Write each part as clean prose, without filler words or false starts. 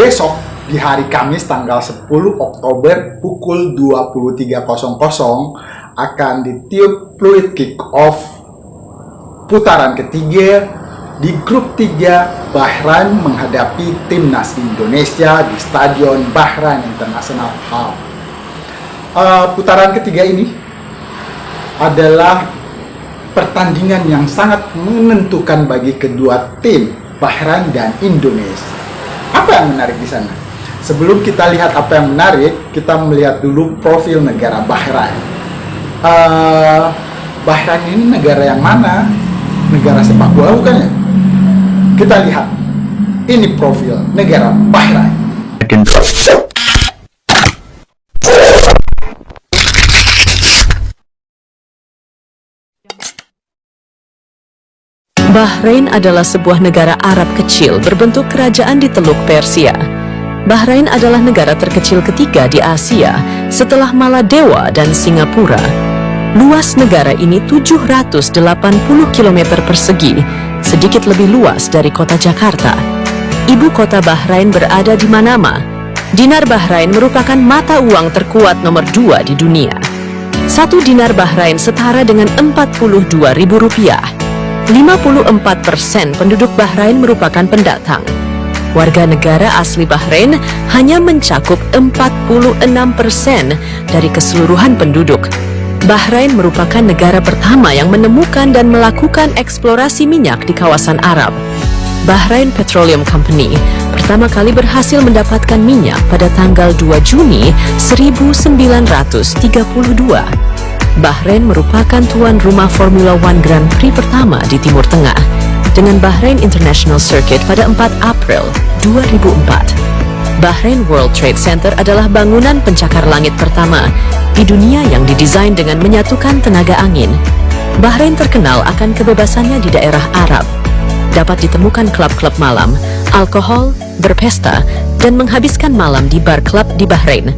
besok di hari Kamis tanggal 10 Oktober pukul 23.00 akan ditiup fluid kick-off putaran ketiga di grup 3 Bahrain menghadapi timnas Indonesia di Stadion Bahrain International Hall. Putaran ketiga ini adalah pertandingan yang sangat menentukan bagi kedua tim Bahrain dan Indonesia. Apa yang menarik di sana? Sebelum kita lihat apa yang menarik, kita melihat dulu profil negara Bahrain. Bahrain ini negara yang mana? Negara sepak bola bukan ya? Kita lihat. Ini profil negara Bahrain. Bahrain adalah sebuah negara Arab kecil berbentuk kerajaan di Teluk Persia. Bahrain adalah negara terkecil ketiga di Asia setelah Maladewa dan Singapura. Luas negara ini 780 km persegi, sedikit lebih luas dari kota Jakarta. Ibu kota Bahrain berada di Manama. Dinar Bahrain merupakan mata uang terkuat nomor 2 di dunia. 1 dinar Bahrain setara dengan Rp42.000. 54% penduduk Bahrain merupakan pendatang. Warga negara asli Bahrain hanya mencakup 46% dari keseluruhan penduduk. Bahrain merupakan negara pertama yang menemukan dan melakukan eksplorasi minyak di kawasan Arab. Bahrain Petroleum Company pertama kali berhasil mendapatkan minyak pada tanggal 2 Juni 1932. Bahrain merupakan tuan rumah Formula One Grand Prix pertama di Timur Tengah dengan Bahrain International Circuit pada 4 April 2004. Bahrain World Trade Center adalah bangunan pencakar langit pertama di dunia yang didesain dengan menyatukan tenaga angin. Bahrain terkenal akan kebebasannya di daerah Arab. Dapat ditemukan klub-klub malam, alkohol, berpesta, dan menghabiskan malam di bar klub di Bahrain.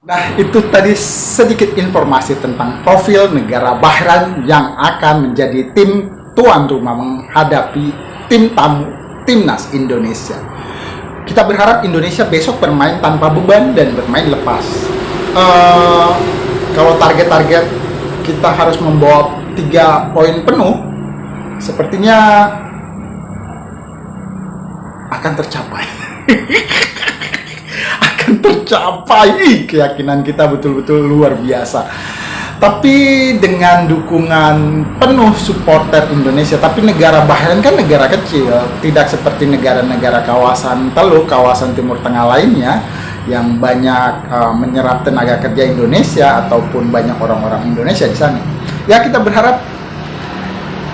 Nah, itu tadi sedikit informasi tentang profil negara Bahrain yang akan menjadi tim tuan rumah menghadapi tim tamu timnas Indonesia. Kita berharap Indonesia besok bermain tanpa beban dan bermain lepas. Kalau target-target kita harus membawa 3 poin penuh, sepertinya akan tercapai. Tercapai, keyakinan kita betul-betul luar biasa. Tapi dengan dukungan penuh supporter Indonesia, tapi negara Bahrain kan negara kecil, tidak seperti negara-negara kawasan Teluk, kawasan Timur Tengah lainnya yang banyak menyerap tenaga kerja Indonesia ataupun banyak orang-orang Indonesia di sana. Ya, kita berharap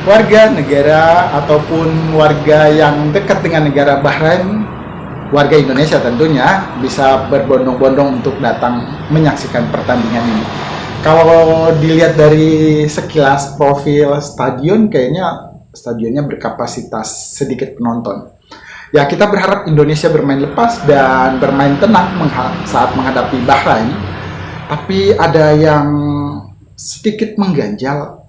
warga negara ataupun warga yang dekat dengan negara Bahrain, warga Indonesia tentunya, bisa berbondong-bondong untuk datang menyaksikan pertandingan ini. Kalau dilihat dari sekilas profil stadion, kayaknya stadionnya berkapasitas sedikit penonton. Ya, kita berharap Indonesia bermain lepas dan bermain tenang saat menghadapi Bahrain. Tapi ada yang sedikit mengganjal.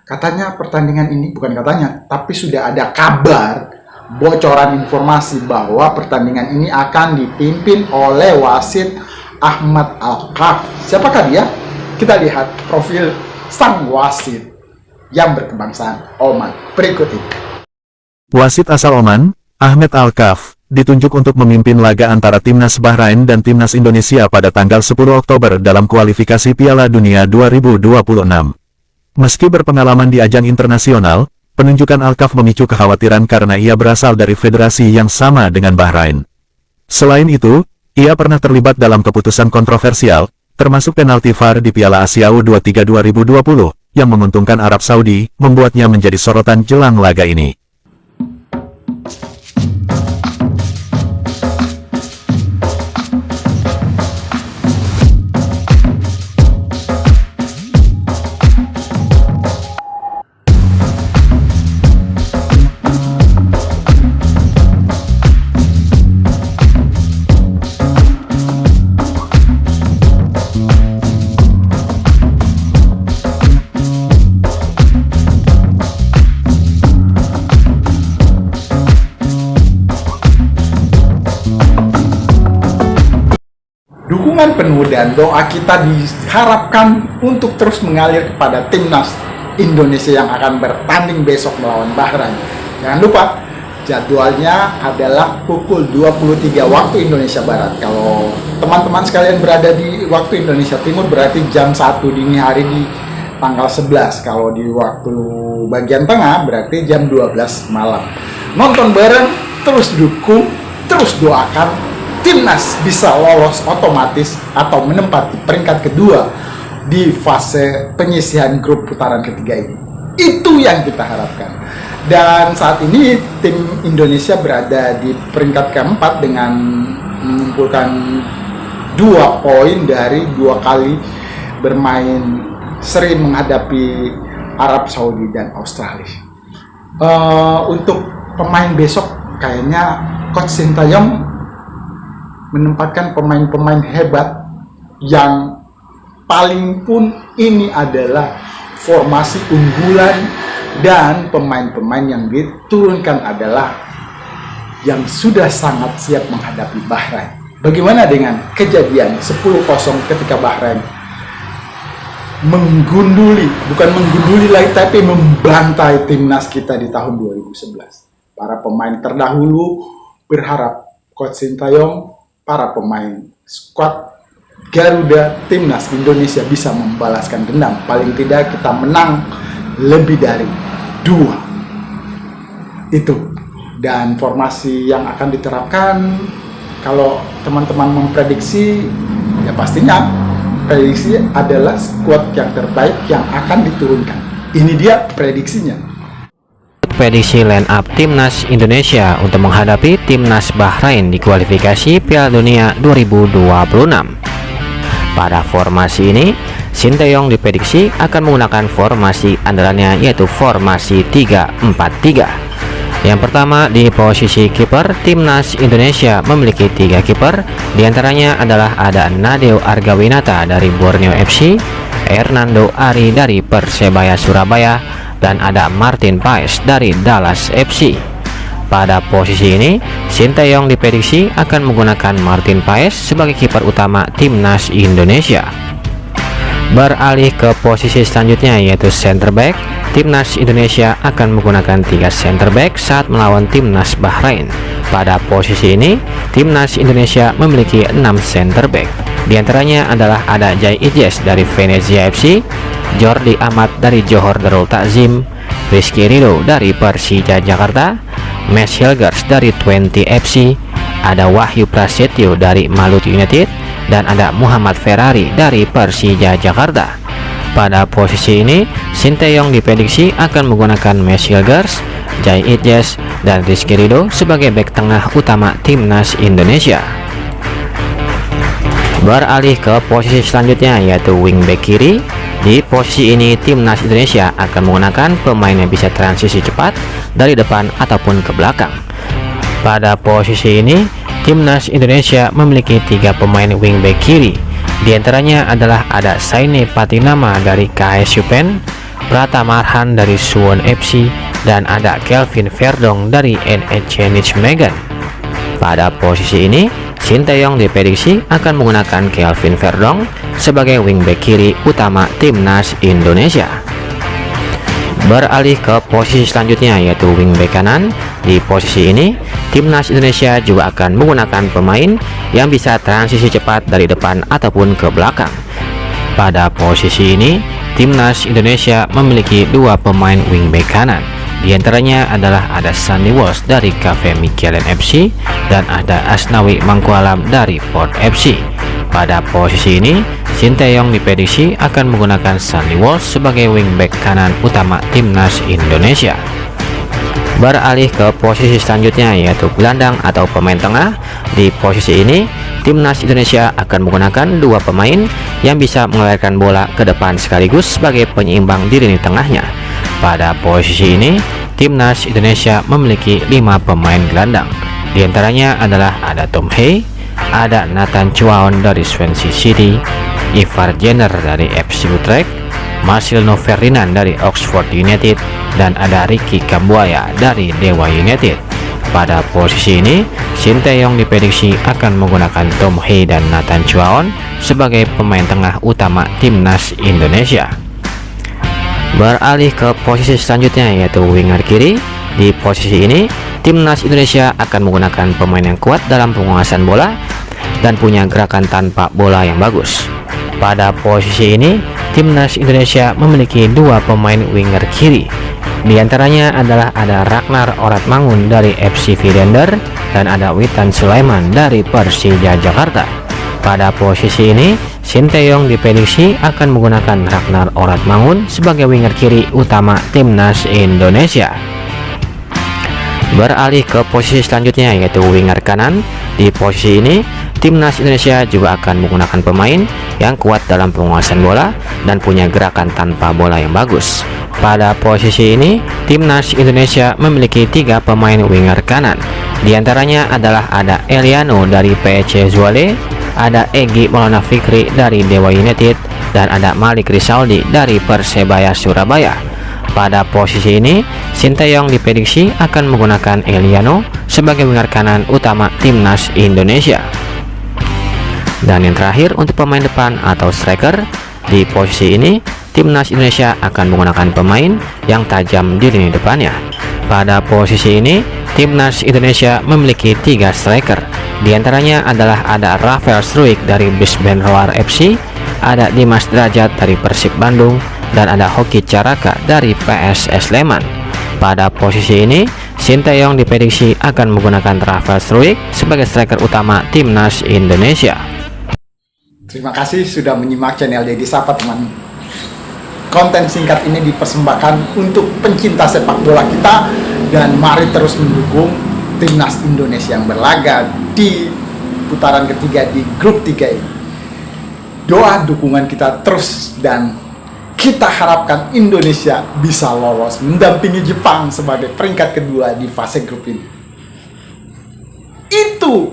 Katanya pertandingan ini, bukan katanya, tapi sudah ada kabar, bocoran informasi bahwa pertandingan ini akan dipimpin oleh wasit Ahmad Al-Kaf. Siapakah dia? Kita lihat profil sang wasit yang berkebangsaan Oman berikut ini. Wasit asal Oman, Ahmad Al-Kaf, ditunjuk untuk memimpin laga antara timnas Bahrain dan timnas Indonesia pada tanggal 10 Oktober dalam kualifikasi Piala Dunia 2026. Meski berpengalaman di ajang internasional, penunjukan Al-Kaf memicu kekhawatiran karena ia berasal dari federasi yang sama dengan Bahrain. Selain itu, ia pernah terlibat dalam keputusan kontroversial, termasuk penalti VAR di Piala Asia U23 2020, yang menguntungkan Arab Saudi, membuatnya menjadi sorotan jelang laga ini. dukungan penuh dan doa kita diharapkan untuk terus mengalir kepada timnas Indonesia yang akan bertanding besok melawan Bahrain. Jangan lupa jadwalnya adalah pukul 23 waktu Indonesia Barat. Kalau teman-teman sekalian berada di waktu Indonesia Timur berarti jam 1 dini hari di tanggal 11. Kalau di waktu bagian tengah berarti jam 12 malam. Nonton bareng, terus dukung, terus doakan timnas bisa lolos otomatis atau menempati peringkat kedua di fase penyisihan grup putaran ketiga ini. Itu yang kita harapkan. Dan saat ini tim Indonesia berada di peringkat keempat dengan mengumpulkan 2 poin dari 2 kali bermain seri menghadapi Arab Saudi dan Australia. Untuk pemain besok kayaknya Coach Sintayong menempatkan pemain-pemain hebat yang paling pun ini adalah formasi unggulan dan pemain-pemain yang diturunkan adalah yang sudah sangat siap menghadapi Bahrain. Bagaimana dengan kejadian 10-0 ketika Bahrain bukan menggunduli lagi tapi membantai timnas kita di tahun 2011. Para pemain terdahulu berharap Coach Sintayong, para pemain skuad Garuda timnas Indonesia bisa membalaskan dendam. Paling tidak kita menang lebih dari 2 itu. Dan formasi yang akan diterapkan, kalau teman-teman memprediksi, ya pastinya prediksi adalah skuad yang terbaik yang akan diturunkan. Ini dia prediksinya. Prediksi line up timnas Indonesia untuk menghadapi timnas Bahrain di kualifikasi Piala Dunia 2026. Pada formasi ini, Sintayong diprediksi akan menggunakan formasi andalannya yaitu formasi 3-4-3. Yang pertama, di posisi kiper, timnas Indonesia memiliki 3 kiper, diantaranya adalah ada Nadeo Argawinata dari Borneo FC, Hernando Ari dari Persebaya Surabaya, dan ada Martin Paes dari Dallas FC. Pada posisi ini, Sintayong diprediksi akan menggunakan Martin Paes sebagai kiper utama timnas Indonesia. Beralih ke posisi selanjutnya yaitu center back, timnas Indonesia akan menggunakan 3 center back saat melawan timnas Bahrain. Pada posisi ini, timnas Indonesia memiliki 6 center back. Di antaranya adalah ada Jai Idjes dari Venezia FC, Jordi Amat dari Johor Darul Takzim, Rizky Ridho dari Persija Jakarta, Mes Hilgers dari Twente FC, ada Wahyu Prasetyo dari Maluku United, dan ada Muhammad Ferrari dari Persija Jakarta. Pada posisi ini, Sintayong diprediksi akan menggunakan Mes Hilgers, Jai Idjes, dan Rizky Ridho sebagai bek tengah utama timnas Indonesia. Beralih ke posisi selanjutnya yaitu wingback kiri. Di posisi ini timnas Indonesia akan menggunakan pemain yang bisa transisi cepat dari depan ataupun ke belakang. Pada posisi ini timnas Indonesia memiliki 3 pemain wingback kiri. Di antaranya adalah ada Saine Patinama dari KS Yupen, Pratama Arhan dari Suwon FC, dan ada Kelvin Verdong dari NEC Nijmegen. Pada posisi ini Sintayong diprediksi akan menggunakan Kelvin Verdong sebagai wingback kiri utama timnas Indonesia. Beralih ke posisi selanjutnya yaitu wingback kanan. Di posisi ini timnas Indonesia juga akan menggunakan pemain yang bisa transisi cepat dari depan ataupun ke belakang. Pada posisi ini timnas Indonesia memiliki 2 pemain wingback kanan. Di antaranya adalah ada Sandy Walsh dari KV Mechelen FC dan ada Asnawi Mangkualam dari Port FC. Pada posisi ini, Sintayong diprediksi akan menggunakan Sandy Walsh sebagai wingback kanan utama timnas Indonesia. Beralih ke posisi selanjutnya yaitu gelandang atau pemain tengah. Di posisi ini, timnas Indonesia akan menggunakan 2 pemain yang bisa mengalirkan bola ke depan sekaligus sebagai penyeimbang di lini tengahnya. Pada posisi ini, timnas Indonesia memiliki 5 pemain gelandang. Di antaranya adalah ada Tom Hey, ada Nathan Chuaon dari Swansea City, Ivar Jenner dari FC Utrecht, Marcelino Ferdinand dari Oxford United, dan ada Ricky Kambuaya dari Dewa United. Pada posisi ini, Shin Tae-yong diprediksi akan menggunakan Tom Hee dan Nathan Chuaon sebagai pemain tengah utama timnas Indonesia. Beralih ke posisi selanjutnya yaitu winger kiri. Di posisi ini, timnas Indonesia akan menggunakan pemain yang kuat dalam penguasaan bola dan punya gerakan tanpa bola yang bagus. Pada posisi ini, timnas Indonesia memiliki dua pemain winger kiri. Di antaranya adalah ada Ragnar Oratmangun dari FC Vidender dan ada Witan Sulaiman dari Persija Jakarta. Pada posisi ini, Shin Tae-yong diprediksi akan menggunakan Ragnar Oratmangun sebagai winger kiri utama timnas Indonesia. Beralih ke posisi selanjutnya yaitu winger kanan. Di posisi ini, timnas Indonesia juga akan menggunakan pemain yang kuat dalam penguasaan bola dan punya gerakan tanpa bola yang bagus. Pada posisi ini, timnas Indonesia memiliki tiga pemain winger kanan. Di antaranya adalah ada Eliano dari PEC Zwolle, ada Egy Maulana Fikri dari Dewa United, dan ada Malik Rizaldi dari Persebaya Surabaya. Pada posisi ini, Shin Tae-yong diprediksi akan menggunakan Eliano sebagai winger kanan utama timnas Indonesia. Dan yang terakhir untuk pemain depan atau striker, di posisi ini timnas Indonesia akan menggunakan pemain yang tajam di lini depannya. Pada posisi ini, timnas Indonesia memiliki tiga striker. Di antaranya adalah ada Rafael Struijk dari Brisbane Roar FC, ada Dimas Derajat dari Persib Bandung, dan ada Hoki Caraka dari PSS Sleman. Pada posisi ini, Shin Tae-yong diprediksi akan menggunakan Rafael Struijk sebagai striker utama timnas Indonesia. Terima kasih sudah menyimak channel Dedi Sapa, teman. Konten singkat ini dipersembahkan untuk pencinta sepak bola kita, dan mari terus mendukung timnas Indonesia yang berlaga di putaran ketiga di grup 3 ini. Doa dukungan kita terus, dan kita harapkan Indonesia bisa lolos mendampingi Jepang sebagai peringkat kedua di fase grup ini. Itu.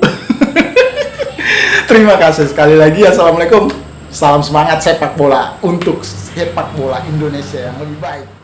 Terima kasih sekali lagi. Assalamualaikum. Salam semangat sepak bola untuk sepak bola Indonesia yang lebih baik.